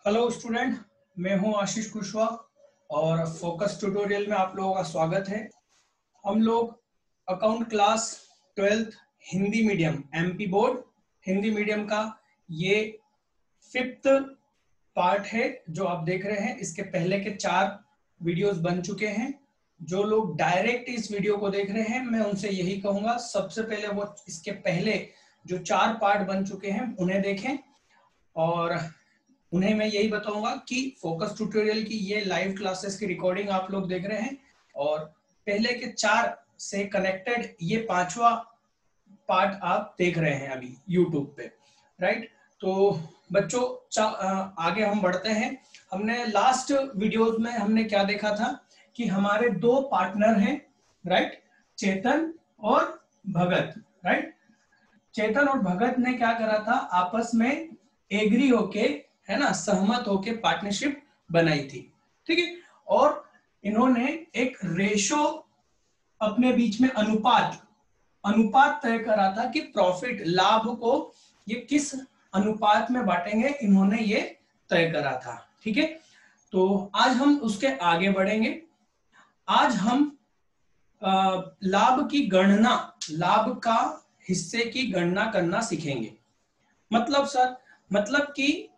Hello student, मैं हूं आशीष कुशवाहा और फोकस ट्यूटोरियल में आप लोगों का स्वागत है। हम लोग account class 12th Hindi medium MP board Hindi medium का ये 5th पार्ट है जो आप देख रहे हैं। इसके पहले के 4 वीडियोस बन चुके हैं। जो लोग डायरेक्ट इस वीडियो को देख रहे हैं मैं उनसे यही कहूंगा, सबसे पहले वो इसके पहले जो 4 पार्ट बन चुके हैं उन्हें देखें और उन्हें मैं यही बताऊंगा कि फोकस ट्यूटोरियल की ये लाइव क्लासेस की रिकॉर्डिंग आप लोग देख रहे हैं और पहले के 4 से कनेक्टेड ये 5वां पार्ट आप देख रहे हैं अभी यूट्यूब पे, राइट। तो बच्चों आगे हम बढ़ते हैं। हमने लास्ट वीडियोस में हमने क्या देखा था कि हमारे 2 पार्टनर हैं, राइट, चेतन और भगत, राइट। चेतन और भगत ने क्या करा था, आपस में एग्री होके, है ना, सहमत होके पार्टनरशिप बनाई थी, ठीक है। और इन्होंने एक रेशो अपने बीच में अनुपात तय करा था कि प्रॉफिट लाभ को ये किस अनुपात में बांटेंगे, इन्होंने ये तय करा था, ठीक है। तो आज हम उसके आगे बढ़ेंगे। आज हम लाभ का हिस्से की गणना करना सीखेंगे। मतलब सर, मतलब कि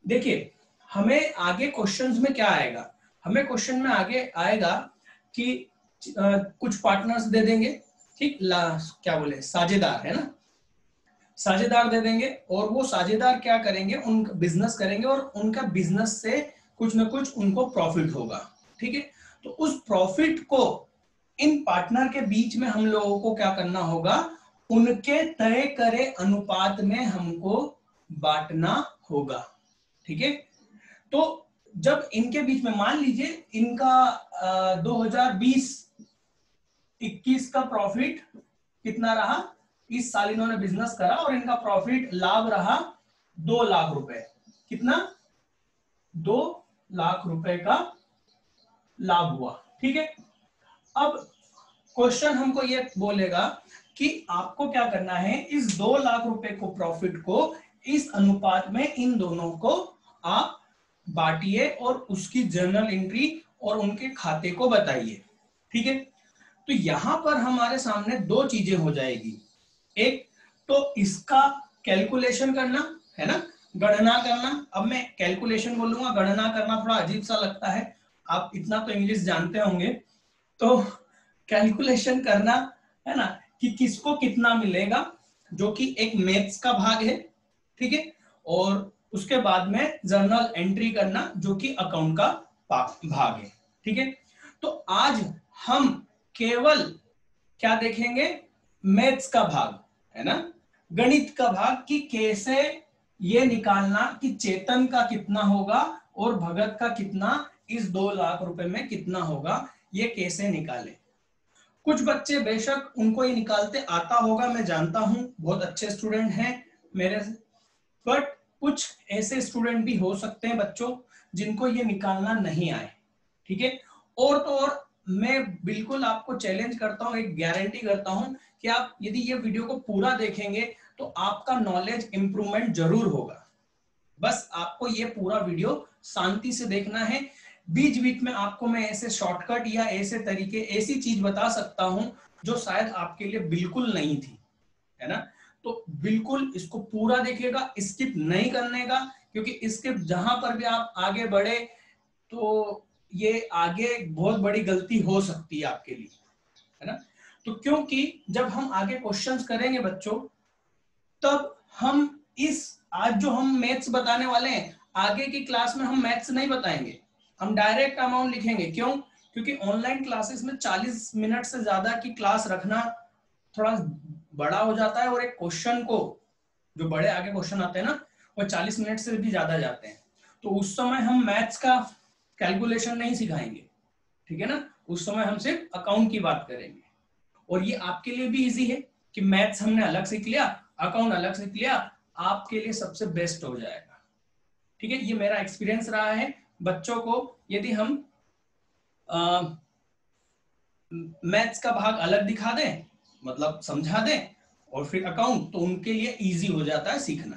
देखिए, हमें आगे क्वेश्चंस में क्या आएगा, हमें क्वेश्चन में आगे आएगा कि कुछ पार्टनर्स दे देंगे, ठीक, क्या बोले, साझेदार, है ना, साझेदार दे देंगे और वो साझेदार क्या करेंगे, उन बिजनेस करेंगे और उनका बिजनेस से कुछ ना कुछ उनको प्रॉफिट होगा, ठीक है। तो उस प्रॉफिट को इन पार्टनर के बीच में हम लोगों को क्या करना होगा, उनके तय करे अनुपात में हमको बांटना होगा, ठीक है। तो जब इनके बीच में मान लीजिए इनका 2020-21 का प्रॉफिट कितना रहा, इस साल इन्होंने बिजनेस करा और इनका प्रॉफिट लाभ रहा 2 लाख रुपए। कितना? 2 लाख रुपए का लाभ हुआ, ठीक है। अब क्वेश्चन हमको ये बोलेगा कि आपको क्या करना है, इस 2 लाख रुपए को, प्रॉफिट को इस अनुपात में इन दोनों को आप बांटिए और उसकी जर्नल एंट्री और उनके खाते को बताइए, ठीक है। तो यहां पर हमारे सामने 2 चीजें हो जाएगी। एक तो इसका कैलकुलेशन करना, है ना, गणना करना। अब मैं कैलकुलेशन बोलूंगा, गणना करना थोड़ा अजीब सा लगता है, आप इतना तो इंग्लिश जानते होंगे। तो कैलकुलेशन करना, है ना, कि किसको कितना मिलेगा, जो कि एक मैथ्स का भाग है, ठीक है। और उसके बाद में जर्नल एंट्री करना, जो कि अकाउंट का भाग है, ठीक है। तो आज हम केवल क्या देखेंगे, मैथ्स का भाग, है ना, गणित का भाग, कि कैसे ये निकालना कि चेतन का कितना होगा और भगत का कितना, इस 2 लाख रुपए में कितना होगा, ये कैसे निकाले। कुछ बच्चे बेशक उनको ये निकालते आता होगा, मैं जानता हूं, बहुत अच्छे स्टूडेंट हैं मेरे, बट कुछ ऐसे स्टूडेंट भी हो सकते हैं बच्चों जिनको ये निकालना नहीं आए, ठीक है। और तो और मैं बिल्कुल आपको चैलेंज करता हूं, एक गारंटी करता हूं कि आप यदि ये वीडियो को पूरा देखेंगे तो आपका नॉलेज इंप्रूवमेंट जरूर होगा। बस आपको ये पूरा वीडियो शांति से देखना है। बीच बीच में आपको मैं ऐसे शॉर्टकट या ऐसे तरीके, ऐसी चीज बता सकता हूं जो शायद आपके लिए बिल्कुल नहीं थी, है ना। तो बिल्कुल इसको पूरा देखिएगा, स्किप नहीं करने का, क्योंकि स्किप जहां पर भी आप आगे बढ़े तो ये आगे बहुत बड़ी गलती हो सकती है आपके लिए, है ना। तो क्योंकि जब हम आगे क्वेश्चंस करेंगे बच्चों, तब हम इस, आज जो हम मैथ्स बताने वाले हैं, आगे की क्लास में हम मैथ्स नहीं बताएंगे, हम डायरेक्ट अमाउंट लिखेंगे। क्यों? क्योंकि ऑनलाइन क्लासेस में 40 मिनट से ज्यादा की क्लास रखना थोड़ा बड़ा हो जाता है और एक क्वेश्चन को, जो बड़े आगे क्वेश्चन आते हैं ना, वो 40 मिनट से भी ज्यादा जाते हैं। तो उस समय हम मैथ्स का कैलकुलेशन नहीं सिखाएंगे, ठीक है ना, उस समय हम सिर्फ अकाउंट की बात करेंगे। और ये आपके लिए भी इजी है कि मैथ्स हमने अलग सीख लिया, अकाउंट अलग सीख लिया, आपके लिए सबसे बेस्ट हो जाएगा, ठीक है। ये मेरा एक्सपीरियंस रहा है। बच्चों को यदि हम मैथ्स का भाग अलग दिखा दें, मतलब समझा दें, और फिर अकाउंट, तो उनके लिए इजी हो जाता है सीखना,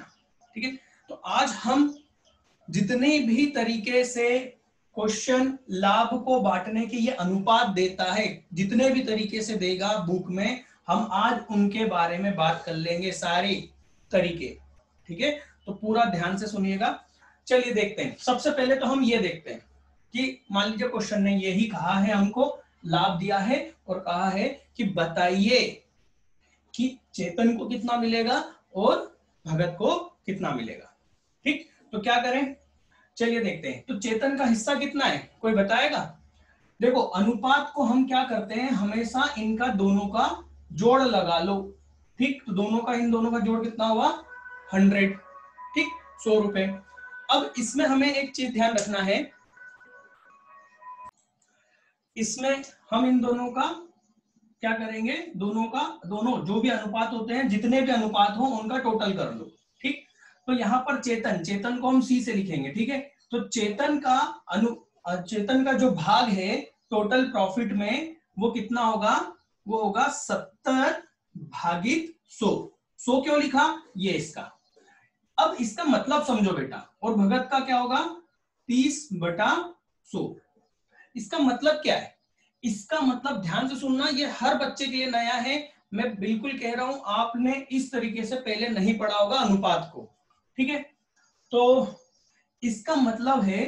ठीक है। तो आज हम जितने भी तरीके से क्वेश्चन लाभ को बांटने के ये अनुपात देता है, जितने भी तरीके से देगा बुक में, हम आज उनके बारे में बात कर लेंगे, सारे तरीके। ठीक है, तो पूरा ध्यान से सुनिएगा। चलिए देखते हैं। सबसे पहले तो हम ये देखते हैं कि मान लीजिए क्वेश्चन ने यही कहा है, हमको लाभ दिया है और कहा है कि बताइए कि चेतन को कितना मिलेगा और भगत को कितना मिलेगा। ठीक, तो क्या करें, चलिए देखते हैं। तो चेतन का हिस्सा कितना है, कोई बताएगा? देखो, अनुपात को हम क्या करते हैं, हमेशा इनका दोनों का जोड़ लगा लो। ठीक, तो दोनों का, इन दोनों का जोड़ कितना हुआ, 100। ठीक, 100 रुपए। अब इसमें हमें एक चीज ध्यान रखना है, इसमें हम इन दोनों का क्या करेंगे, दोनों जो भी अनुपात होते हैं, जितने भी अनुपात हो उनका टोटल कर लो। ठीक, तो यहाँ पर चेतन को हम सी से लिखेंगे। ठीक है, तो चेतन का जो भाग है टोटल प्रॉफिट में, वो कितना होगा, वो होगा 70 भागित 100। 100 क्यों लिखा, ये इसका। अब इसका मतलब समझो बेटा, और भगत का क्या होगा, 30/100। इसका मतलब क्या है, इसका मतलब ध्यान से सुनना, ये हर बच्चे के लिए नया है। मैं बिल्कुल कह रहा हूं, आपने इस तरीके से पहले नहीं पढ़ा होगा अनुपात को। ठीक है, तो इसका मतलब है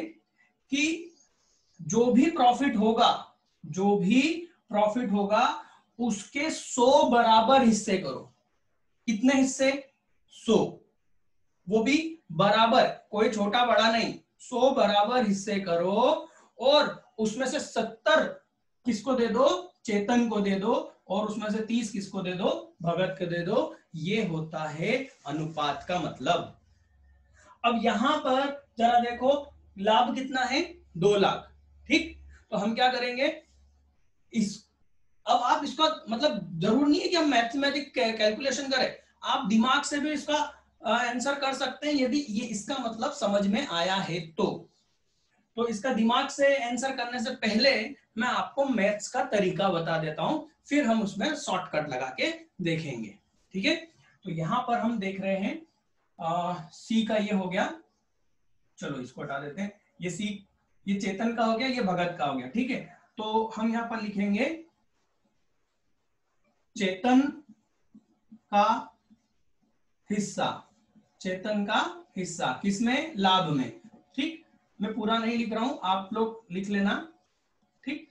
कि जो भी प्रॉफिट होगा उसके 100 बराबर हिस्से करो। कितने हिस्से, 100, वो भी बराबर, कोई छोटा बड़ा नहीं, 100 बराबर हिस्से करो, और उसमें से 70 किसको दे दो, चेतन को दे दो, और उसमें से 30 किसको दे दो, भगत को दे दो। ये होता है अनुपात का मतलब। अब यहां पर जरा देखो, लाभ कितना है, 2 लाख। ठीक, तो हम क्या करेंगे, अब आप इसका मतलब जरूर नहीं है कि हम मैथमेटिक कैलकुलेशन करें, आप दिमाग से भी इसका आंसर कर सकते हैं, यदि ये इसका मतलब समझ में आया है तो इसका दिमाग से आंसर करने से पहले मैं आपको मैथ्स का तरीका बता देता हूं, फिर हम उसमें शॉर्टकट लगा के देखेंगे। ठीक है, तो यहां पर हम देख रहे हैं सी का ये हो गया, चलो इसको हटा देते हैं, ये सी, ये चेतन का हो गया, ये भगत का हो गया। ठीक है, तो हम यहां पर लिखेंगे चेतन का हिस्सा, चेतन का हिस्सा किसमें, लाभ में। ठीक, मैं पूरा नहीं लिख रहा हूं, आप लोग लिख लेना। ठीक,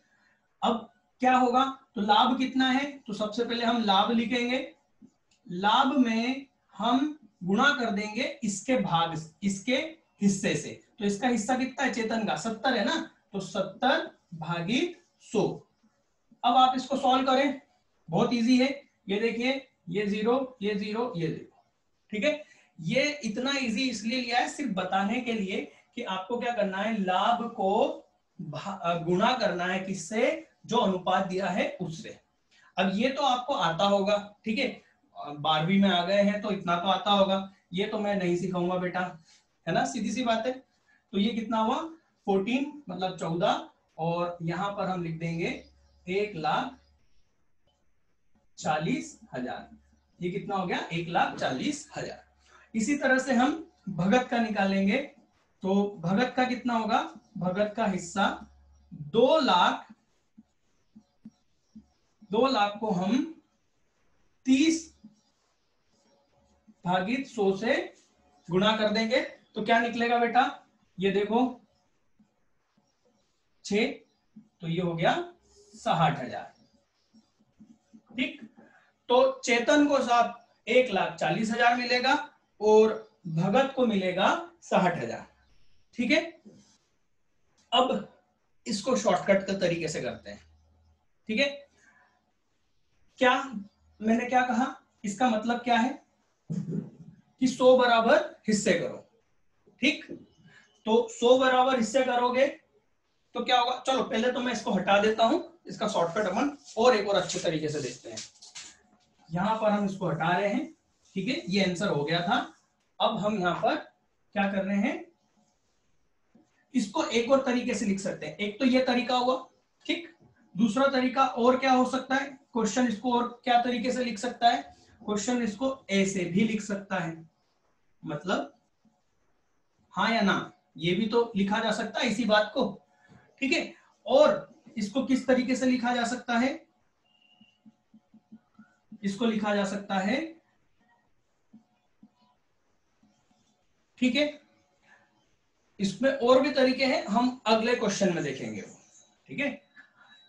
अब क्या होगा, तो लाभ कितना है, तो सबसे पहले हम लाभ लिखेंगे। लाभ में हम गुणा कर देंगे इसके भाग, इसके हिस्से से। तो इसका हिस्सा कितना है, चेतन का 70 है ना, तो 70 भागित 100। अब आप इसको सॉल्व करें, बहुत इजी है। ये देखिए, ये 0, ये 0, ये 0। ठीक है, ये इतना इजी इसलिए लिया है, सिर्फ बताने के लिए कि आपको क्या करना है, लाभ को गुणा करना है किससे, जो अनुपात दिया है उससे। अब ये तो आपको आता होगा। ठीक है, 12वीं में आ गए हैं तो इतना तो आता होगा, ये तो मैं नहीं सिखाऊंगा बेटा, है ना, सीधी सी बात है। तो ये कितना हुआ, 14 मतलब 14, और यहां पर हम लिख देंगे 1,40,000। ये कितना हो गया, 1,40,000। इसी तरह से हम भगत का निकालेंगे, तो भगत का कितना होगा, भगत का हिस्सा 2 लाख, 2 लाख को हम 30 भागित 100 से गुणा कर देंगे, तो क्या निकलेगा बेटा, ये देखो 6, तो ये हो गया 60,000। ठीक, तो चेतन को साथ 1,40,000 मिलेगा और भगत को मिलेगा 60,000। ठीक है, अब इसको शॉर्टकट के तरीके से करते हैं। ठीक है, क्या मैंने क्या कहा, इसका मतलब क्या है कि 100 बराबर हिस्से करो। ठीक, तो 100 बराबर हिस्से करोगे तो क्या होगा, चलो पहले तो मैं इसको हटा देता हूं, इसका शॉर्टकट अपन और एक और अच्छे तरीके से देखते हैं। यहां पर हम इसको हटा रहे हैं। ठीक है, ये आंसर हो गया था। अब हम यहां पर क्या कर रहे हैं, इसको एक और तरीके से लिख सकते हैं। एक तो ये तरीका हुआ, ठीक, दूसरा तरीका और क्या हो सकता है, क्वेश्चन इसको और क्या तरीके से लिख सकता है, क्वेश्चन इसको ऐसे भी लिख सकता है, मतलब हाँ या ना, ये भी तो लिखा जा सकता है इसी बात को, ठीक है। और इसको किस तरीके से लिखा जा सकता है, इसको लिखा जा सकता है, ठीक है। इसमें और भी तरीके हैं, हम अगले क्वेश्चन में देखेंगे, ठीक है।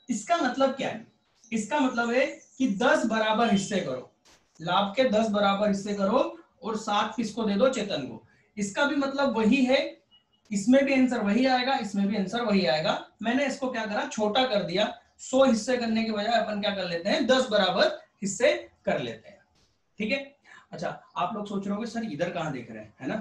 इसका मतलब क्या है, इसका मतलब है कि 10 बराबर हिस्से करो, लाभ के 10 बराबर हिस्से करो और 7 किसको दे दो, चेतन को। इसका भी मतलब वही है, इसमें भी आंसर वही आएगा, इसमें भी आंसर वही आएगा। मैंने इसको क्या करा, छोटा कर दिया। 100 हिस्से करने के बजाय अपन क्या कर लेते हैं, 10 बराबर हिस्से कर लेते हैं, ठीक है। अच्छा, आप लोग सोच रहे होंगे सर इधर कहाँ देख रहे हैं, है ना।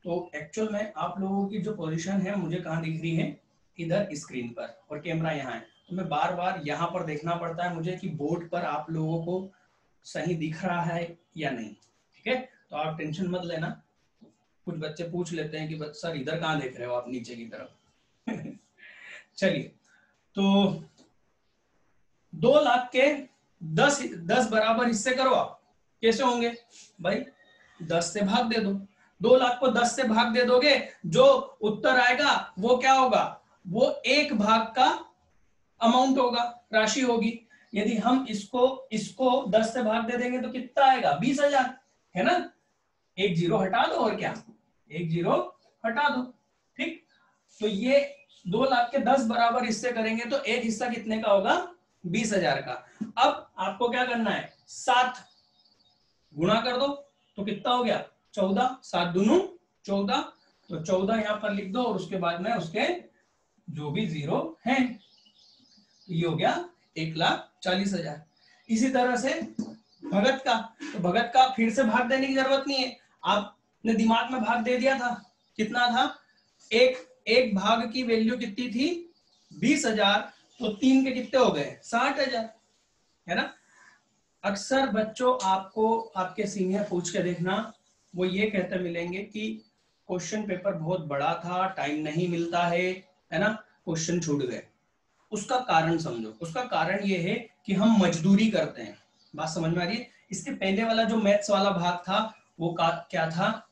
तो एक्चुअल में आप लोगों की जो पोजीशन है मुझे कहाँ दिख रही है, इधर स्क्रीन पर, और कैमरा यहाँ है। तो मैं बार बार यहाँ पर देखना पड़ता है मुझे कि बोर्ड पर आप लोगों को सही दिख रहा है या नहीं, ठीक है। तो आप टेंशन मत लेना। कुछ बच्चे पूछ लेते हैं कि सर इधर कहाँ देख रहे हो आप, नीचे की तरफ। चलिए, तो 2 लाख के 10 बराबर हिस्से करो आप। कैसे होंगे भाई, 10 से भाग दे दो। 2 लाख को 10 से भाग दे दोगे, जो उत्तर आएगा वो क्या होगा, वो 1 भाग का अमाउंट होगा, राशि होगी। यदि हम इसको 10 से भाग दे देंगे तो कितना आएगा, 20,000, है ना। 1 जीरो हटा दो, और क्या, 1 जीरो हटा दो, ठीक। तो ये 2 लाख के 10 बराबर हिस्से करेंगे तो एक हिस्सा कितने का होगा, 20,000 का। अब आपको क्या करना है, 7 गुणा कर दो, तो कितना हो गया, 14, 7 दूनी 14, तो 14 यहां पर लिख दो, और उसके बाद में उसके जो भी जीरो हैं, ये हो गया 1,40,000। इसी तरह से भगत का, तो भगत का फिर से भाग देने की जरूरत नहीं है, आपने दिमाग में भाग दे दिया था। कितना था, एक भाग की वैल्यू कितनी थी, 20,000, तो 3 के कितने हो गए, 60,000, है ना। अक्सर बच्चों आपको आपके सीनियर पूछ के देखना, वो ये कहते मिलेंगे कि क्वेश्चन पेपर बहुत बड़ा था, टाइम नहीं मिलता है ना, क्वेश्चन छूट गए। उसका कारण समझो, उसका कारण ये है कि हम मजदूरी करते हैं। बात समझ में आ रही है। इसके पहले वाला जो मैथ्स वाला भाग था वो क्या था,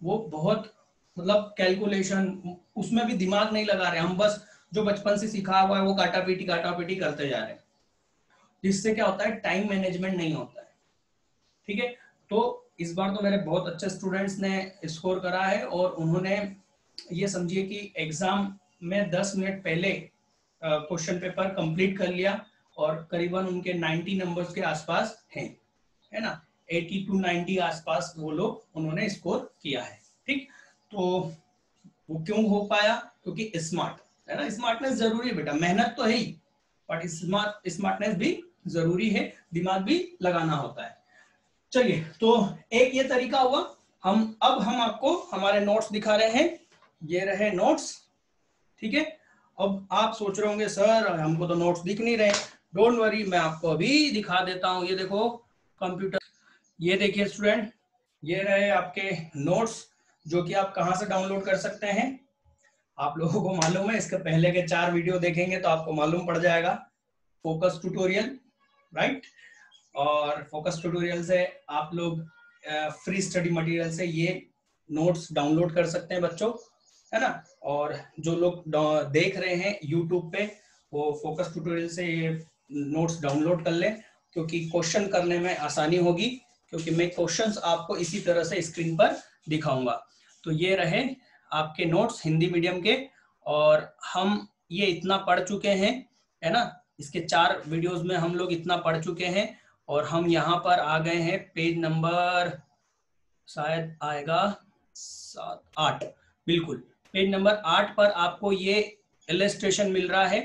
वो बहुत मतलब कैलकुलेशन, उसमें भी दिमाग नहीं लगा रहे हम, बस जो बचपन से सिखा हुआ है वो काटा पीटी करते जा रहे हैं, जिससे क्या होता है, टाइम मैनेजमेंट नहीं होता है, ठीक है। तो इस बार तो मेरे बहुत अच्छे स्टूडेंट्स ने स्कोर करा है, और उन्होंने ये समझिए कि एग्जाम में 10 मिनट पहले क्वेश्चन पेपर कंप्लीट कर लिया, और करीबन उनके 90 नंबर्स के आसपास हैं, है ना, 80 to 90 आसपास वो लोग उन्होंने स्कोर किया है, ठीक। तो वो क्यों हो पाया, क्योंकि स्मार्ट, है ना, स्मार्टनेस जरूरी है बेटा, मेहनत तो है ही, बट स्मार्टनेस भी जरूरी है, दिमाग भी लगाना होता है। चलिए, तो एक ये तरीका हुआ। अब हम आपको हमारे नोट्स दिखा रहे हैं, ये रहे नोट्स, ठीक है। अब आप सोच रहे होंगे सर हमको तो नोट्स दिख नहीं रहे, डोंट वरी, मैं आपको अभी दिखा देता हूं। ये देखो कंप्यूटर, ये देखिए स्टूडेंट, ये रहे आपके नोट्स, जो कि आप कहां से डाउनलोड कर सकते हैं, आप लोगों को मालूम है, इसके पहले के 4 वीडियो देखेंगे तो आपको मालूम पड़ जाएगा। फोकस ट्यूटोरियल, राइट, और फोकस ट्यूटोरियल से आप लोग फ्री स्टडी मटेरियल से ये नोट्स डाउनलोड कर सकते हैं बच्चों, है ना। और जो लोग देख रहे हैं यूट्यूब पे, वो फोकस ट्यूटोरियल से ये नोट्स डाउनलोड कर लें, क्योंकि क्वेश्चन करने में आसानी होगी, क्योंकि मैं क्वेश्चंस आपको इसी तरह से स्क्रीन पर दिखाऊंगा। तो ये रहे आपके नोट्स हिंदी मीडियम के, और हम ये इतना पढ़ चुके हैं, है ना, इसके 4 वीडियोस में हम लोग इतना पढ़ चुके हैं, और हम यहाँ पर आ गए हैं पेज नंबर, शायद आएगा 7, 8, बिल्कुल पेज नंबर 8 पर आपको ये इलस्ट्रेशन मिल रहा है,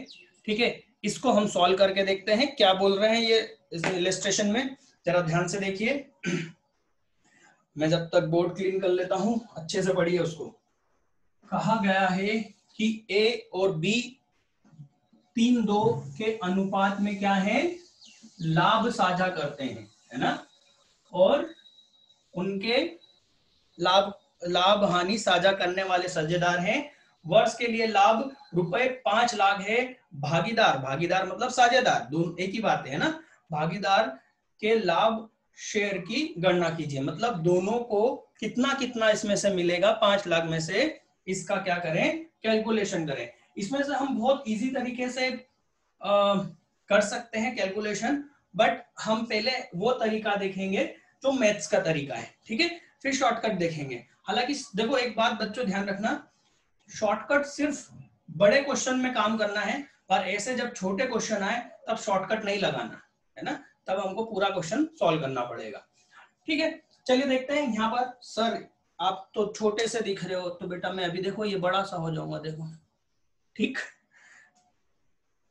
ठीक है। इसको हम सॉल्व करके देखते हैं क्या बोल रहे हैं ये इस इलस्ट्रेशन में, जरा ध्यान से देखिए। मैं जब तक बोर्ड क्लीन कर लेता हूं, अच्छे से पढ़िए उसको। कहा गया है कि ए और बी 3:2 के अनुपात में क्या है, लाभ साझा करते हैं, है ना, और उनके लाभ हानि साझा करने वाले साझेदार हैं। वर्ष के लिए लाभ ₹5 लाख है। भागीदार मतलब साझेदार, दोनों एक ही बात है ना। भागीदार के लाभ शेयर की गणना कीजिए, मतलब दोनों को कितना कितना इसमें से मिलेगा, 5 लाख में से इसका क्या करें, कैलकुलेशन करें। इसमें से हम बहुत इजी तरीके से कर सकते हैं कैलकुलेशन, बट हम पहले वो तरीका देखेंगे जो मैथ्स का तरीका है, ठीक है, फिर शॉर्टकट देखेंगे। हालांकि देखो एक बात बच्चों ध्यान रखना, शॉर्टकट सिर्फ बड़े क्वेश्चन में काम करना है, और ऐसे जब छोटे क्वेश्चन आए तब शॉर्टकट नहीं लगाना है ना, तब हमको पूरा क्वेश्चन सॉल्व करना पड़ेगा, ठीक है। चलिए देखते हैं यहाँ पर। सर आप तो छोटे से दिख रहे हो, तो बेटा मैं अभी देखो ये बड़ा सा हो जाऊंगा, देखो ठीक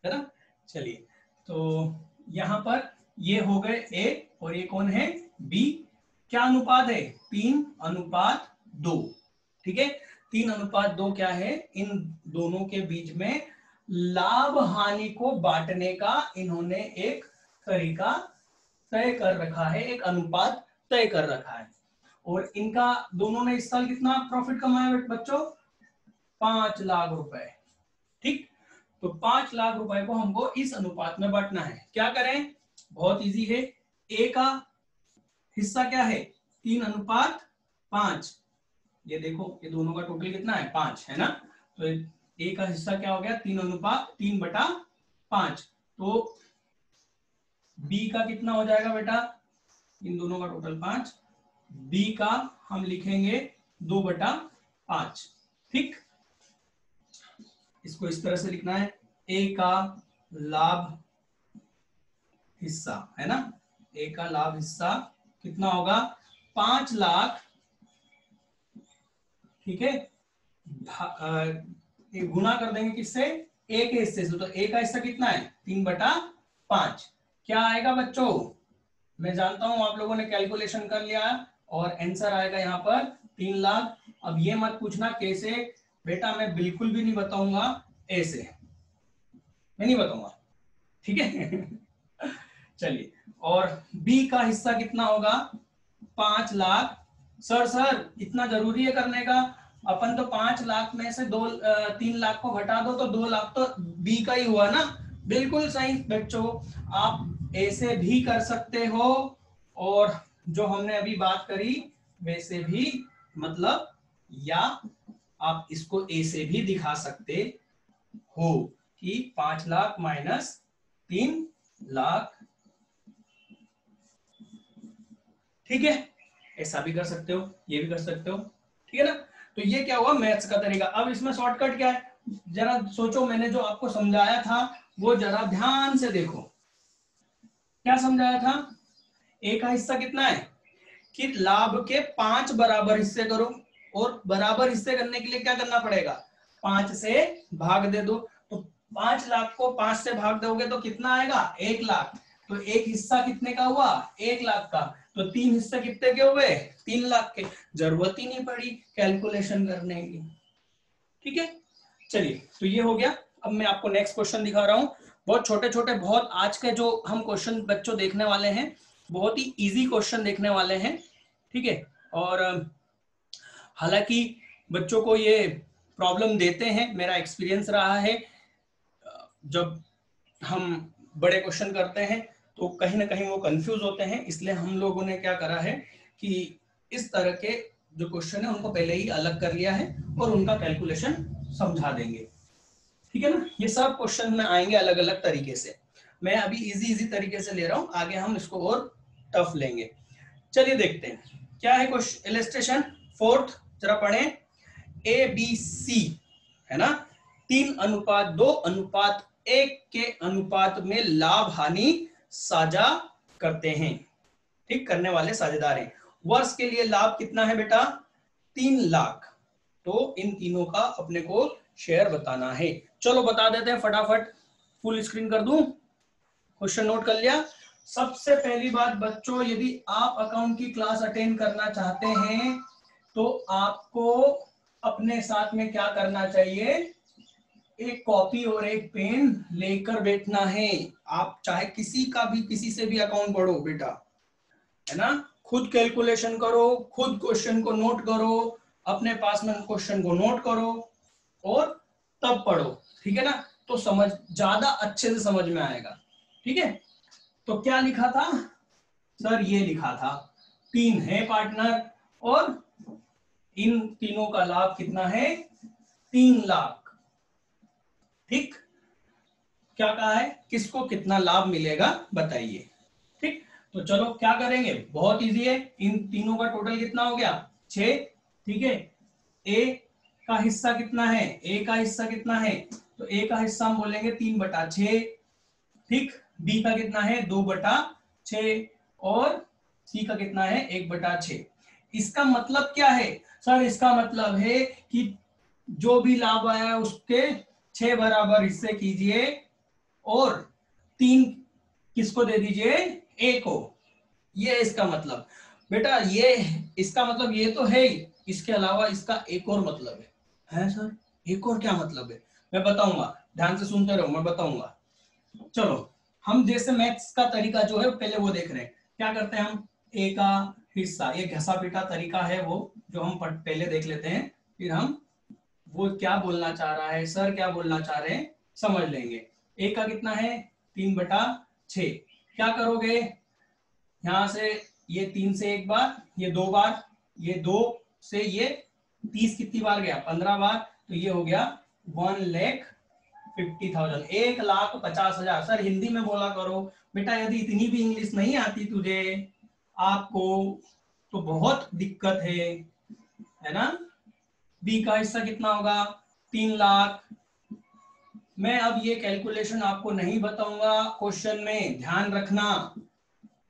है ना। चलिए तो यहाँ पर ये हो गए ए, और ये कौन है, बी। क्या अनुपात है, 3:2, ठीक है। 3:2 क्या है, इन दोनों के बीच में लाभ हानि को बांटने का इन्होंने एक तरीका तय कर रखा है, एक अनुपात तय कर रखा है। और इनका दोनों ने इस साल कितना प्रॉफिट कमाया बच्चों, 5 लाख रुपए, ठीक। तो 5 लाख रुपए को हमको इस अनुपात में बांटना है। क्या करें, बहुत इजी है। ए का हिस्सा क्या है, 3:5। ये देखो ये दोनों का टोटल कितना है, 5 है ना। तो ए का हिस्सा क्या हो गया, 3:5। तो बी का कितना हो जाएगा बेटा, इन दोनों का टोटल 5, बी का हम लिखेंगे 2/5, ठीक। इसको इस तरह से लिखना है, ए का लाभ हिस्सा है ना, ए का लाभ हिस्सा कितना होगा, 5 लाख, ठीक है। गुना कर देंगे किससे, ए के हिस्से से, तो ए का हिस्सा कितना है, 3/5। क्या आएगा बच्चों, मैं जानता हूं आप लोगों ने कैलकुलेशन कर लिया, और आंसर आएगा यहाँ पर 3 लाख। अब ये मत पूछना कैसे, बेटा मैं बिल्कुल भी नहीं बताऊंगा, ऐसे मैं नहीं बताऊंगा, ठीक है। चलिए, और बी का हिस्सा कितना होगा, 5 लाख। सर इतना जरूरी है करने का, अपन तो 5 लाख में से 3 लाख को घटा दो तो 2 लाख तो बी का ही हुआ ना। बिल्कुल सही बच्चों, आप ऐसे भी कर सकते हो, और जो हमने अभी बात करी वैसे भी, मतलब, या आप इसको ऐसे भी दिखा सकते हो कि 5 लाख माइनस 3 लाख, ठीक है, ऐसा भी कर सकते हो, ये भी कर सकते हो, ठीक है ना। तो ये क्या हुआ, मैथ्स का तरीका। अब इसमें शॉर्टकट क्या है, जरा सोचो, मैंने जो आपको समझाया था वो जरा ध्यान से देखो। क्या समझाया था, ए का हिस्सा कितना है, कि लाभ के 5 बराबर हिस्से करो, और बराबर हिस्से करने के लिए क्या करना पड़ेगा, 5 से भाग दे दो। तो 5 लाख को 5 से भाग दोगे तो कितना आएगा, 1 लाख। तो एक हिस्सा कितने का हुआ, 1 लाख का। तो 3 हिस्से कितने के हुए, 3 लाख के। जरूरत ही नहीं पड़ी कैलकुलेशन करने की, ठीक है। चलिए तो ये हो गया। अब मैं आपको नेक्स्ट क्वेश्चन दिखा रहा हूं। बहुत छोटे छोटे, बहुत आज के जो हम क्वेश्चन बच्चों देखने वाले हैं, बहुत ही इजी क्वेश्चन देखने वाले हैं, ठीक है। और हालांकि बच्चों को ये प्रॉब्लम देते हैं, मेरा एक्सपीरियंस रहा है, जब हम बड़े क्वेश्चन करते हैं तो कहीं ना कहीं वो कंफ्यूज होते हैं। इसलिए हम लोगों ने क्या करा है कि इस तरह के जो क्वेश्चन है उनको पहले ही अलग कर लिया है, और उनका कैलकुलेशन समझा देंगे, ठीक है ना। ये सब क्वेश्चन में आएंगे अलग अलग तरीके से। मैं अभी इजी तरीके से ले रहा हूं, आगे हम इसको और टफ लेंगे। चलिए देखते हैं क्या है क्वेश्चन। इलस्ट्रेशन 4th जरा पढ़ें, ए बी सी है ना, 3:2:1 के अनुपात में लाभ हानि साझा करते हैं, ठीक, करने वाले साझेदार हैं। वर्ष के लिए लाभ कितना है बेटा, 3 लाख। तो इन तीनों का अपने को शेयर बताना है। चलो बता देते हैं फटाफट, फुल स्क्रीन कर दूं, क्वेश्चन नोट कर लिया। सबसे पहली बात बच्चों, यदि आप अकाउंट की क्लास अटेंड करना चाहते हैं तो आपको अपने साथ में क्या करना चाहिए, एक कॉपी और एक पेन लेकर बैठना है। आप चाहे किसी का भी, किसी से भी अकाउंट पढ़ो बेटा, है ना, खुद कैलकुलेशन करो, खुद क्वेश्चन को नोट करो, अपने पास में क्वेश्चन को नोट करो और तब पढ़ो, ठीक है ना। तो समझ ज्यादा अच्छे से समझ में आएगा, ठीक है। तो क्या लिखा था सर, ये लिखा था 3 है पार्टनर और इन तीनों का लाभ कितना है? 3 लाख। ठीक, क्या कहा है, किसको कितना लाभ मिलेगा बताइए। ठीक, तो चलो क्या करेंगे, बहुत इजी है। इन तीनों का टोटल कितना हो गया? 6। ठीक है, ए का हिस्सा कितना है? ए का हिस्सा कितना है? तो ए का हिस्सा हम बोलेंगे 3/6। ठीक, बी का कितना है? 2/6। और सी का कितना है? 1/6। इसका मतलब क्या है सर? इसका मतलब है कि जो भी लाभ आया है उसके 6 बराबर हिस्से कीजिए और 3 किसको दे दीजिए? ए को। ये इसका मतलब बेटा, ये इसका मतलब ये तो है ही, इसके अलावा इसका एक और मतलब है सर? एक और क्या मतलब है? मैं बताऊंगा, ध्यान से सुनते रहो, मैं बताऊंगा। चलो, हम जैसे मैथ्स का तरीका जो है पहले वो देख रहे हैं। क्या करते हैं हम? ए का हिस्सा, ये घसा पीटा तरीका है वो जो हम पहले देख लेते हैं, फिर हम वो क्या बोलना चाह रहा है सर, क्या बोलना चाह रहे हैं समझ लेंगे। ए का कितना है? 3/6। क्या करोगे, यहां से ये 3 से एक बार, ये 2 बार, ये 2 से ये 30 कितनी बार गया? 15 बार। तो ये हो गया 1,50,000, 1,50,000। सर हिंदी में बोला करो बेटा, यदि इतनी भी इंग्लिश नहीं आती तुझे आपको तो बहुत दिक्कत है ना। बी का हिस्सा कितना होगा? 3 लाख। मैं अब ये कैलकुलेशन आपको नहीं बताऊंगा क्वेश्चन में, ध्यान रखना,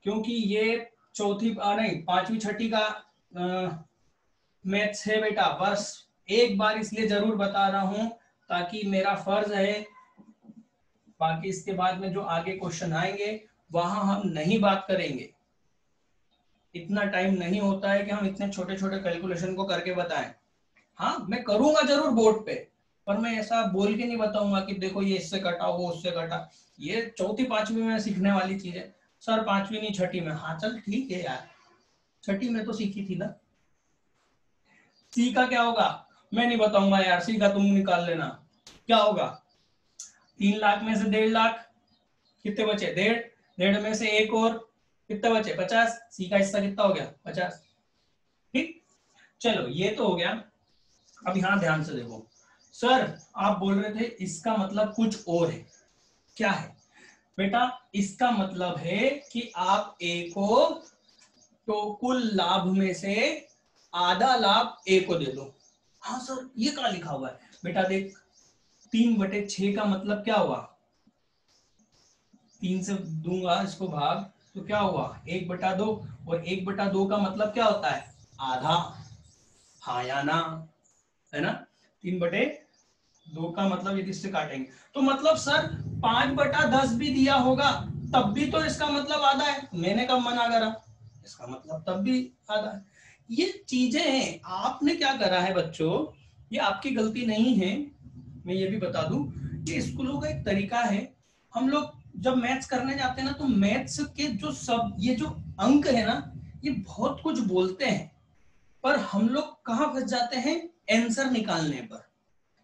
क्योंकि ये चौथी नहीं, पांचवी छठी का मैथ्स है बेटा। बस एक बार इसलिए जरूर बता रहा हूं ताकि मेरा फर्ज है, बाकी इसके बाद में जो आगे क्वेश्चन आएंगे वहां हम नहीं बात करेंगे। इतना टाइम नहीं होता है कि हम इतने छोटे छोटे कैलकुलेशन को करके बताएं। हाँ, मैं करूंगा जरूर बोर्ड पे, पर मैं ऐसा बोल के नहीं बताऊंगा कि देखो ये इससे कटा, वो उससे कटा। ये चौथी पांचवी में सीखने वाली चीज है। सर पांचवी नहीं छठी में, हाँ चल ठीक है यार, छठी में तो सीखी थी ना। सी का क्या होगा? मैं नहीं बताऊंगा यार, सी का तुम निकाल लेना। क्या होगा? 3 लाख में से 1.5 लाख, कितने बचे? 1.5, 1.5 में से एक और, कितने बचे? 50। सी का हिस्सा कितना हो गया? 50। ठीक, चलो ये तो हो गया। अब यहां ध्यान से देखो, सर आप बोल रहे थे इसका मतलब कुछ और है। क्या है बेटा? इसका मतलब है कि आप ए को तो कुल लाभ में से आधा लाभ ए को दे दो। हाँ सर, ये कहा लिखा हुआ है बेटा? देख, 3/6 का मतलब क्या हुआ? 3 से दूंगा इसको भाग, तो क्या हुआ? 1/2। और 1/2 का मतलब क्या होता है? आधा। हाँ या ना? है ना? 3/2 का मतलब यदि इससे काटेंगे तो मतलब सर 5/10 भी दिया होगा तब भी तो इसका मतलब आधा है। मैंने कब मना करा? इसका मतलब तब भी आधा है। ये चीजें हैं, आपने क्या करा है बच्चों, ये आपकी गलती नहीं है। मैं ये भी बता दूं कि स्कूलों का एक तरीका है, हम लोग जब मैथ्स करने जाते हैं ना तो मैथ्स के जो सब ये जो अंक है ना, ये बहुत कुछ बोलते हैं, पर हम लोग कहाँ फंस जाते हैं? आंसर निकालने पर,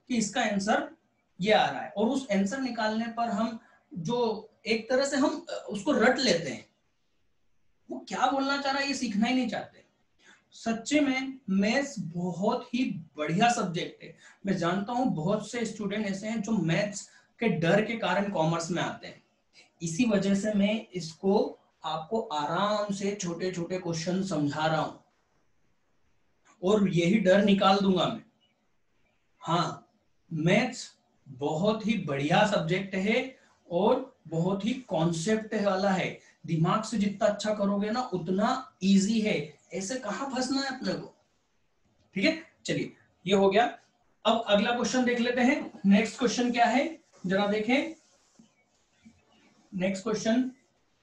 कि इसका आंसर ये आ रहा है, और उस आंसर निकालने पर हम जो एक तरह से हम उसको रट लेते हैं, वो क्या बोलना चाह रहा है ये सीखना ही नहीं चाहते। सच्चे में मैथ्स बहुत ही बढ़िया सब्जेक्ट है। मैं जानता हूं बहुत से स्टूडेंट ऐसे हैं जो मैथ्स के डर के कारण कॉमर्स में आते हैं। इसी वजह से मैं इसको आपको आराम से छोटे छोटे क्वेश्चन समझा रहा हूं, और यही डर निकाल दूंगा मैं। हाँ, मैथ्स बहुत ही बढ़िया सब्जेक्ट है और बहुत ही कॉन्सेप्ट वाला है। दिमाग से जितना अच्छा करोगे ना उतना इजी है, ऐसे कहां फंसना है अपने को। ठीक है, चलिए ये हो गया। अब अगला क्वेश्चन देख लेते हैं। नेक्स्ट क्वेश्चन क्या है जरा देखें। नेक्स्ट क्वेश्चन,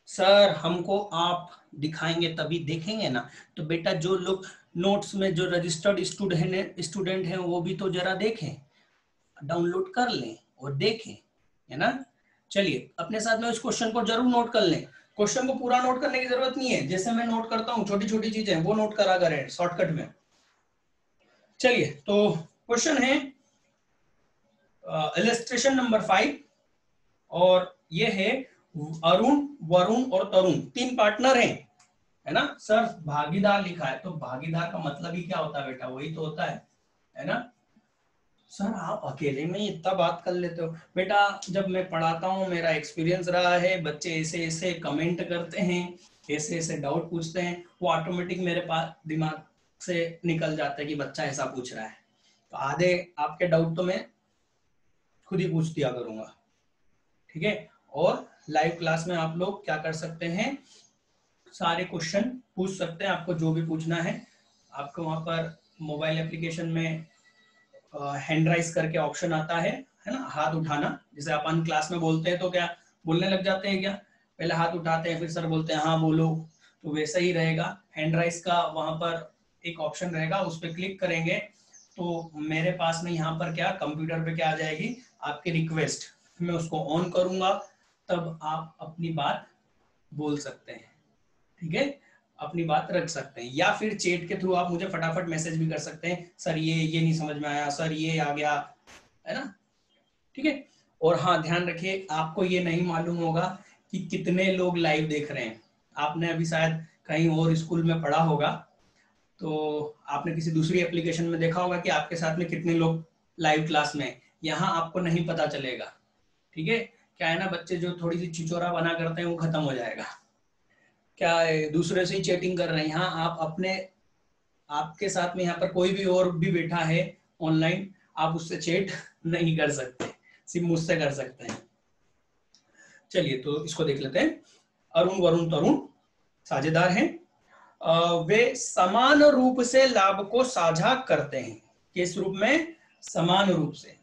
सर हमको आप दिखाएंगे तभी देखेंगे ना। तो बेटा जो लोग नोट्स में जो रजिस्टर्ड स्टूडेंट हैं वो भी तो जरा देखें, डाउनलोड कर लें और देखें, है ना। चलिए अपने साथ में उस क्वेश्चन को जरूर नोट कर लें। क्वेश्चन को पूरा नोट करने की जरूरत नहीं है, जैसे मैं नोट करता हूँ छोटी छोटी चीजें वो नोट करा करें शॉर्टकट में। चलिए तो क्वेश्चन है इलस्ट्रेशन नंबर 5, और ये है अरुण, वरुण और तरुण, 3 पार्टनर हैं, है ना सर, भागीदार लिखा है, तो भागीदार का मतलब ही क्या होता है बेटा, वही तो होता है ना। सर आप अकेले में ही इतना बात कर लेते हो बेटा, जब मैं पढ़ाता हूँ मेरा एक्सपीरियंस रहा है, बच्चे ऐसे ऐसे कमेंट करते हैं, ऐसे ऐसे डाउट पूछते हैं, वो ऑटोमेटिक मेरे पास दिमाग से निकल जाता है कि बच्चा ऐसा पूछ रहा है, तो आधे आपके डाउट तो मैं खुद ही पूछ दिया करूंगा, ठीक है। और लाइव क्लास में आप लोग क्या कर सकते हैं, सारे क्वेश्चन पूछ सकते हैं, आपको जो भी पूछना है। आपको वहां पर मोबाइल एप्लीकेशन में हैंड राइज करके ऑप्शन आता है ना, हाथ उठाना, जैसे अपन क्लास में बोलते हैं तो क्या बोलने लग जाते हैं क्या, पहले हाथ उठाते हैं फिर सर बोलते हैं हाँ बोलो, तो वैसा ही रहेगा। हैंड राइज का वहां पर एक ऑप्शन रहेगा, उस पर क्लिक करेंगे तो मेरे पास में यहाँ पर क्या कंप्यूटर पे क्या आ जाएगी, आपकी रिक्वेस्ट, मैं उसको ऑन करूंगा, तब आप अपनी बात बोल सकते हैं, ठीक है, अपनी बात रख सकते हैं, या फिर चैट के थ्रू आप मुझे फटाफट मैसेज भी कर सकते हैं, सर ये नहीं समझ में आया, सर ये आ गया, है ना, ठीक है। और हाँ ध्यान रखिए, आपको ये नहीं मालूम होगा कि कितने लोग लाइव देख रहे हैं, आपने अभी शायद कहीं और स्कूल में पढ़ा होगा, तो आपने किसी दूसरी एप्लीकेशन में देखा होगा कि आपके साथ में कितने लोग लाइव क्लास में, यहाँ आपको नहीं पता चलेगा, ठीक है। क्या है ना, बच्चे जो थोड़ी सी चिचोरा बना करते हैं वो खत्म हो जाएगा, क्या है दूसरे से ही चैटिंग कर रहे हैं, हाँ आप अपने, आपके साथ में यहाँ पर कोई भी और भी बैठा है ऑनलाइन, आप उससे चैट नहीं कर सकते, सिर्फ मुझसे कर सकते हैं। चलिए तो इसको देख लेते हैं। अरुण वरुण तरुण साझेदार हैं, वे समान रूप से लाभ को साझा करते हैं, किस रूप में, समान रूप से,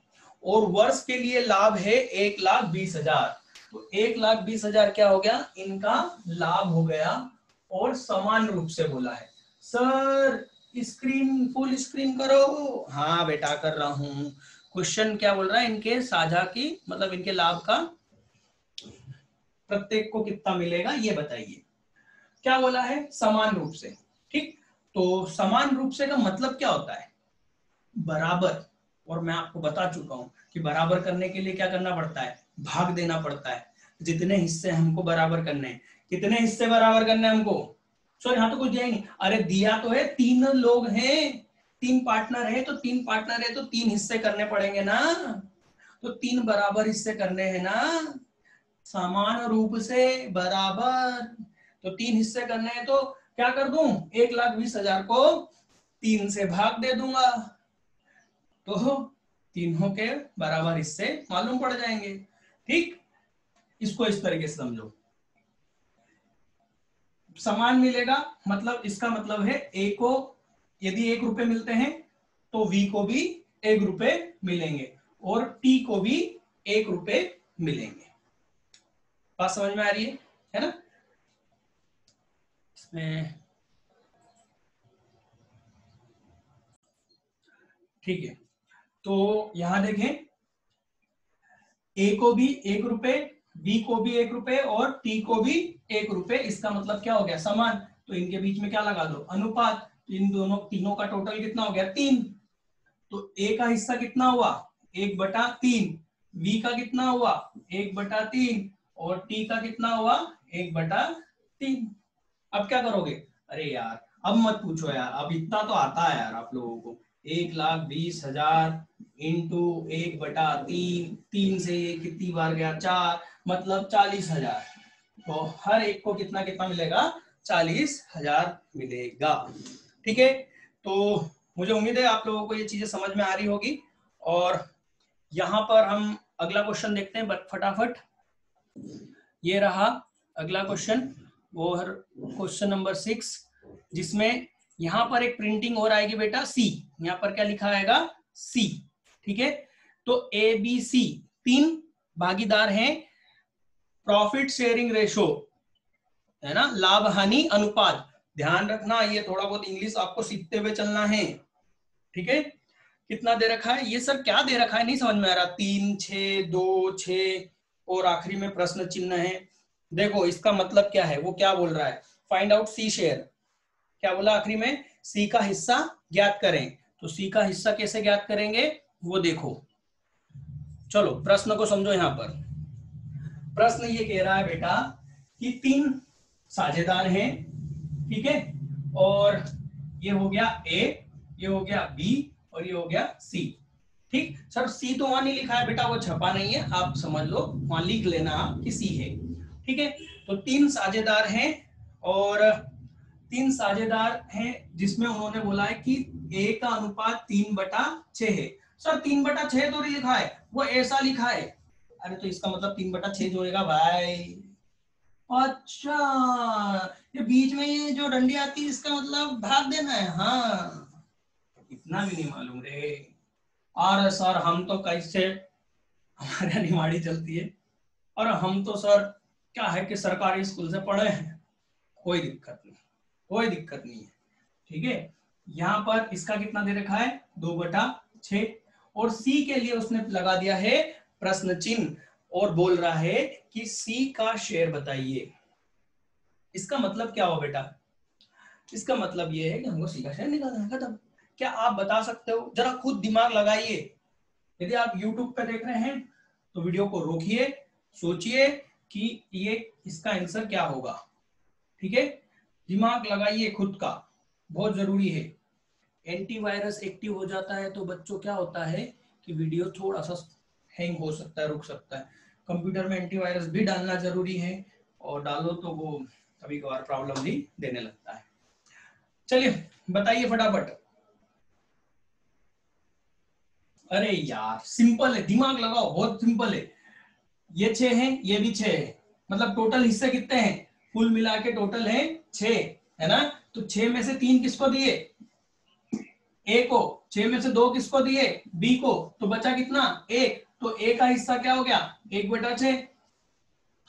और वर्ष के लिए लाभ है 1,20,000, तो 1,20,000 क्या हो गया, इनका लाभ हो गया, और समान रूप से बोला है। सर स्क्रीन फुल स्क्रीन करो, हाँ बेटा कर रहा हूं। क्वेश्चन क्या बोल रहा है, इनके साझा की मतलब इनके लाभ का प्रत्येक को कितना मिलेगा ये बताइए, क्या बोला है, समान रूप से, ठीक। तो समान रूप से का मतलब क्या होता है, बराबर, और मैं आपको बता चुका हूं कि बराबर करने के लिए क्या करना पड़ता है, भाग देना पड़ता है, जितने हिस्से हमको बराबर करने हैं, कितने हिस्से बराबर करने हैं हमको, सॉरी यहाँ तो कुछ दिया ही नहीं, अरे दिया तो है, 3 लोग हैं, 3 पार्टनर है, तो 3 पार्टनर है तो 3 हिस्से करने पड़ेंगे ना, तो 3 बराबर हिस्से करने हैं ना, समान रूप से बराबर, तो 3 हिस्से करने हैं, तो क्या कर दूं, 1,20,000 को 3 से भाग दे दूंगा, तो तीनों के बराबर हिस्से मालूम पड़ जाएंगे, ठीक। इसको इस तरीके से समझो, समान मिलेगा मतलब इसका मतलब है ए को यदि 1 रुपए मिलते हैं तो वी को भी 1 रुपए मिलेंगे, और टी को भी 1 रुपए मिलेंगे। बात समझ में आ रही है ना, इसमें ठीक है। तो यहां देखें, ए को भी 1 रुपए, बी को भी 1 रुपए, और टी को भी 1 रुपए, इसका मतलब क्या हो गया, समान, तो इनके बीच में क्या लगा दो, अनुपात, तो इन दोनों तीनों का टोटल कितना हो गया, 3, तो ए का हिस्सा कितना हुआ, 1/3, बी का कितना हुआ 1/3, और टी का कितना हुआ 1/3। अब क्या करोगे, अरे यार अब मत पूछो यार, अब इतना तो आता है यार आप लोगों को, 1,20,000 इंटू 1/3, 3 से कितनी बार गया 4, मतलब 40,000, तो हर एक को कितना कितना मिलेगा, 40,000 मिलेगा, ठीक है। तो मुझे उम्मीद है आप लोगों को ये चीजें समझ में आ रही होगी, और यहां पर हम अगला क्वेश्चन देखते हैं फटाफट, ये रहा अगला क्वेश्चन, वो क्वेश्चन नंबर 6, जिसमें यहां पर एक प्रिंटिंग और आएगी बेटा सी, यहां पर क्या लिखा आएगा, सी, ठीक है। तो ए बी सी 3 भागीदार हैं, प्रॉफिट शेयरिंग रेशो है ना, लाभ हानि अनुपात, ध्यान रखना ये थोड़ा बहुत इंग्लिश आपको सीखते हुए चलना है, ठीक है। कितना दे रखा है, ये सर क्या दे रखा है नहीं समझ में आ रहा, 3, 6, 2, 6, और आखिरी में प्रश्न चिन्ह है, देखो इसका मतलब क्या है, वो क्या बोल रहा है, फाइंड आउट सी शेयर, क्या बोला आखिरी में, सी का हिस्सा ज्ञात करें, तो सी का हिस्सा कैसे ज्ञात करेंगे वो देखो, चलो प्रश्न को समझो। यहां पर प्रश्न ये कह रहा है बेटा कि 3 साझेदार हैं, ठीक है, और ये हो गया ए, ये हो गया बी और ये हो गया सी। ठीक सर, सी तो वहां नहीं लिखा है बेटा, वो छपा नहीं है, आप समझ लो, वहां लिख लेना आप कि सी है। ठीक है, तो 3 साझेदार हैं और 3 साझेदार हैं जिसमें उन्होंने बोला है कि ए का अनुपात 3/6 है। सर 3/6 तो नहीं लिखा है, वो ऐसा लिखा है। अरे तो इसका मतलब 3/6 जोड़ेगा भाई। अच्छा, ये बीच में ये जो डंडी आती है इसका मतलब भाग देना है। हाँ, इतना भी नहीं मालूम रे। और सर हम तो कैसे, हमारे निमाड़ी चलती है और हम तो सर क्या है कि सरकारी स्कूल से पढ़े हैं, कोई दिक्कत नहीं, कोई दिक्कत नहीं है। ठीक है, यहाँ पर इसका कितना दे रखा है 2/6 और सी के लिए उसने लगा दिया है प्रश्न चिन्ह और बोल रहा है कि सी का शेयर बताइए। इसका मतलब क्या हो बेटा, इसका मतलब ये है कि हमको सी का शेयर निकालना है, खत्म। क्या आप बता सकते हो, जरा खुद दिमाग लगाइए। यदि आप YouTube पे देख रहे हैं तो वीडियो को रोकिए, सोचिए कि ये इसका आंसर क्या होगा। ठीक है, दिमाग लगाइए खुद का, बहुत जरूरी है। एंटीवायरस एक्टिव हो जाता है तो बच्चों क्या होता है कि वीडियो थोड़ा सा हैंग हो सकता है, रुक सकता है। कंप्यूटर में एंटीवायरस भी डालना जरूरी है और डालो तो वो कभी कभार प्रॉब्लम भी देने लगता है। चलिए बताइए फटाफट। अरे यार सिंपल है, दिमाग लगाओ, बहुत सिंपल है। ये 6 है, ये भी 6 है, मतलब टोटल हिस्से कितने हैं, कुल मिला के टोटल है 6, है ना। तो 6 में से 3 किसको दिए, ए को। 6 में से 2 किसको दिए, बी को। तो बचा कितना, 1। तो ए का हिस्सा क्या हो गया, 1/6।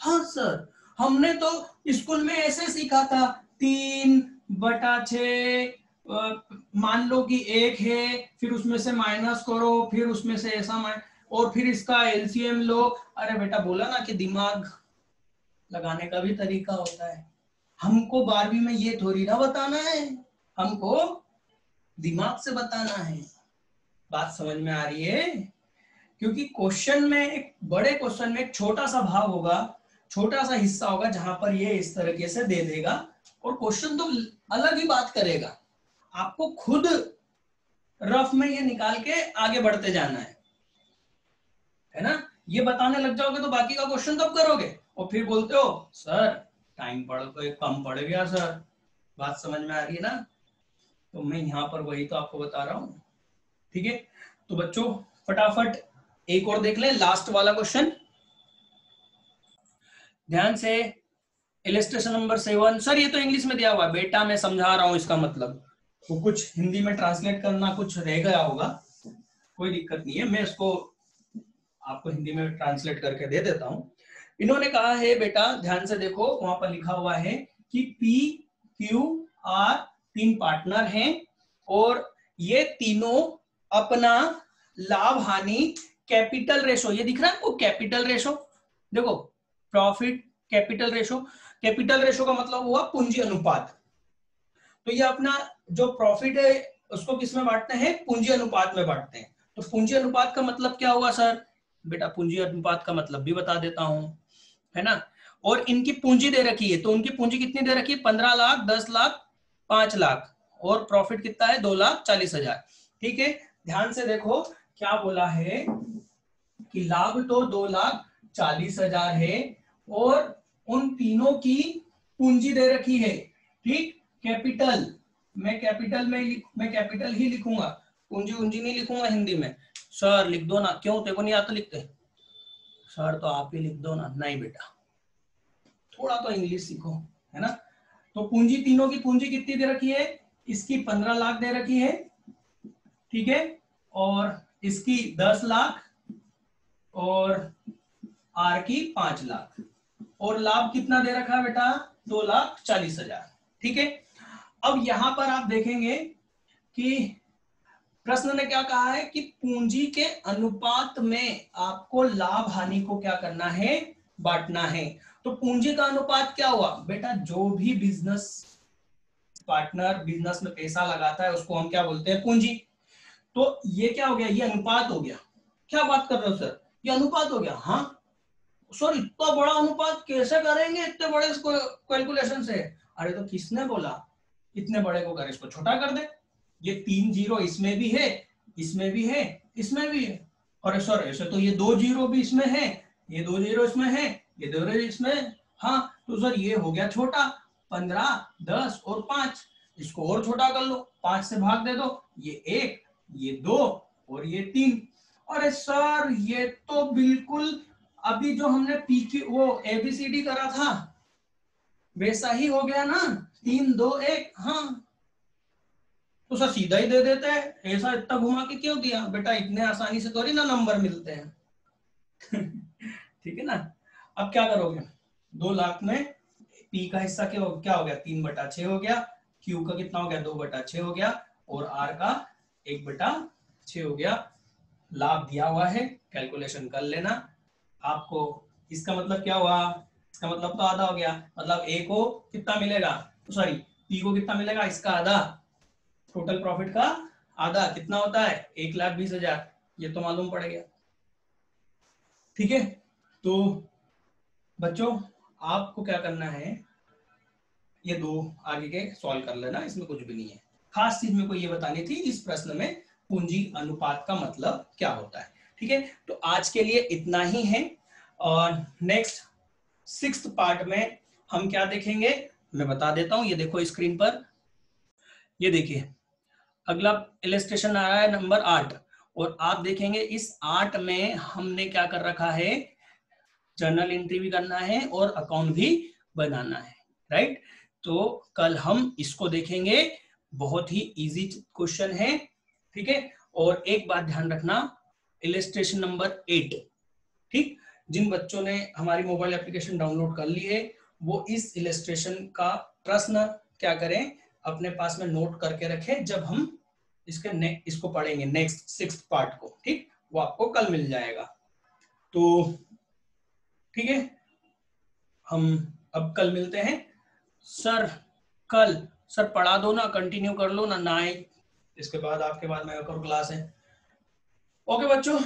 हाँ सर, हमने तो स्कूल में ऐसे सीखा था, 3/6। मान लो कि 1 है, फिर उसमें से माइनस करो, फिर उसमें से ऐसा और फिर इसका एलसीएम लो। अरे बेटा बोला ना कि दिमाग लगाने का भी तरीका होता है। हमको 12वीं में ये थोड़ी ना बताना है, हमको दिमाग से बताना है। बात समझ में आ रही है? क्योंकि क्वेश्चन में, एक बड़े क्वेश्चन में एक छोटा सा भाग होगा, छोटा सा हिस्सा होगा जहां पर ये इस तरीके से दे देगा और क्वेश्चन तो अलग ही बात करेगा। आपको खुद रफ में ये निकाल के आगे बढ़ते जाना है ना। ये बताने लग जाओगे तो बाकी का क्वेश्चन कब करोगे, और फिर बोलते हो सर टाइम पढ़ के कम पड़ गया सर। बात समझ में आ रही है ना। तो मैं यहाँ पर वही तो आपको बता रहा हूँ। ठीक है, तो बच्चों फटाफट एक और देख लें, लास्ट वाला क्वेश्चन ध्यान से। Illustration number 7। सर ये तो इंग्लिश में दिया हुआ है बेटा, मैं समझा रहा हूं, इसका मतलब वो कुछ हिंदी में ट्रांसलेट करना कुछ रह गया होगा, कोई दिक्कत नहीं है, मैं इसको आपको हिंदी में ट्रांसलेट करके दे देता हूं। इन्होंने कहा है बेटा ध्यान से देखो, वहां पर लिखा हुआ है कि पी क्यू आर 3 पार्टनर हैं और ये तीनों अपना लाभ हानि कैपिटल रेशो, ये दिख रहा है आपको कैपिटल रेशो, देखो profit capital ratio. Capital ratio का मतलब हुआ पूंजी अनुपात। तो ये अपना जो प्रॉफिट है उसको किस में बांटते हैं, पूंजी अनुपात में बांटते हैं। तो पूंजी अनुपात का मतलब क्या हुआ सर, बेटा पूंजी अनुपात का मतलब भी बता देता हूं, है ना। और इनकी पूंजी दे रखी है, तो उनकी पूंजी कितनी दे रखी है, 15 लाख, 10 लाख, 5 लाख, और प्रॉफिट कितना है, 2,40,000। ठीक है, ध्यान से देखो क्या बोला है कि लाभ तो 2,40,000 है और उन तीनों की पूंजी दे रखी है। ठीक, कैपिटल, मैं कैपिटल ही लिखूंगा, पूंजी पूंजी नहीं लिखूंगा हिंदी में। सर लिख दो ना, क्यों तेरे को नहीं आता लिखते, सर तो आप ही लिख दो ना। नहीं बेटा, थोड़ा तो इंग्लिश सीखो, है ना। तो पूंजी, तीनों की पूंजी कितनी दे रखी है, इसकी 15 लाख दे रखी है, ठीक है, और इसकी 10 लाख और आर की 5 लाख, और लाभ कितना दे रखा है बेटा, 2,40,000। ठीक है, अब यहां पर आप देखेंगे कि प्रश्न ने क्या कहा है कि पूंजी के अनुपात में आपको लाभ हानि को क्या करना है, बांटना है। तो पूंजी का अनुपात क्या हुआ बेटा, जो भी बिजनेस पार्टनर बिजनेस में पैसा लगाता है उसको हम क्या बोलते हैं, पूंजी। तो ये क्या हो गया, ये अनुपात हो गया। क्या बात कर रहे हो सर, ये अनुपात हो गया। हाँ सर, इतना बड़ा अनुपात कैसे करेंगे इतने बड़े कैलकुलेशन से। अरे तो किसने बोला इतने बड़े को कर, इसको छोटा कर दे। ये 3 जीरो इसमें भी है, इसमें भी है, इसमें भी है। और सर ऐसे तो ये 2 जीरो भी इसमें है, ये 2 जीरो इसमें है, ये 2 जीरो इसमें। हाँ तो सर ये हो गया छोटा, 15, 10 और 5, इसको और छोटा कर लो, 5 से भाग दे दो, ये 1, ये 2 और ये 3। अरे सर ये तो बिल्कुल अभी जो हमने पी की वो एबीसीडी करा था वैसा ही हो गया ना, 3 2 1। हाँ तो सर सीधा ही दे देते हैं, ऐसा इतना घुमा के क्यों दिया बेटा, इतने आसानी से थोड़ी ना नंबर मिलते हैं। ठीक है ना। अब क्या करोगे, 2 लाख में पी का हिस्सा क्या हो गया, 3/6 हो गया, क्यू का कितना हो गया, 2/6 हो गया, और आर का 1/6 हो गया। लाभ दिया हुआ है, कैलकुलेशन कर लेना। आपको इसका मतलब क्या हुआ, इसका मतलब तो आधा हो गया, मतलब ए को कितना मिलेगा, सॉरी पी को कितना मिलेगा, इसका आधा, टोटल प्रॉफिट का आधा कितना होता है 1,20,000, ये तो मालूम पड़ गया। ठीक है, तो बच्चों आपको क्या करना है, ये 2 आगे के सॉल्व कर लेना, इसमें कुछ भी नहीं है। खास चीज मेरे को ये बतानी थी इस प्रश्न में पूंजी अनुपात का मतलब क्या होता है। ठीक है, तो आज के लिए इतना ही है, और नेक्स्ट 6th पार्ट में हम क्या देखेंगे मैं बता देता हूं। ये देखो स्क्रीन पर, ये देखिए अगला इलस्ट्रेशन आ रहा है नंबर 8, और आप देखेंगे इस 8 में हमने क्या कर रखा है, जर्नल एंट्री भी करना है और अकाउंट भी बनाना है, राइट। तो कल हम इसको देखेंगे, बहुत ही इजी क्वेश्चन है। ठीक है, और एक बात ध्यान रखना, इलस्ट्रेशन नंबर 8, ठीक, जिन बच्चों ने हमारी मोबाइल एप्लीकेशन डाउनलोड कर ली है वो इस इलस्ट्रेशन का प्रश्न क्या करें, अपने पास में नोट करके रखें, जब हम इसको पढ़ेंगे नेक्स्ट 6th पार्ट को, ठीक, वो आपको कल मिल जाएगा। तो ठीक है, हम अब कल मिलते हैं। सर कल सर पढ़ा दो ना, कंटिन्यू कर लो ना, 9 इसके बाद आपके बाद में एक और क्लास है। ओके बच्चों।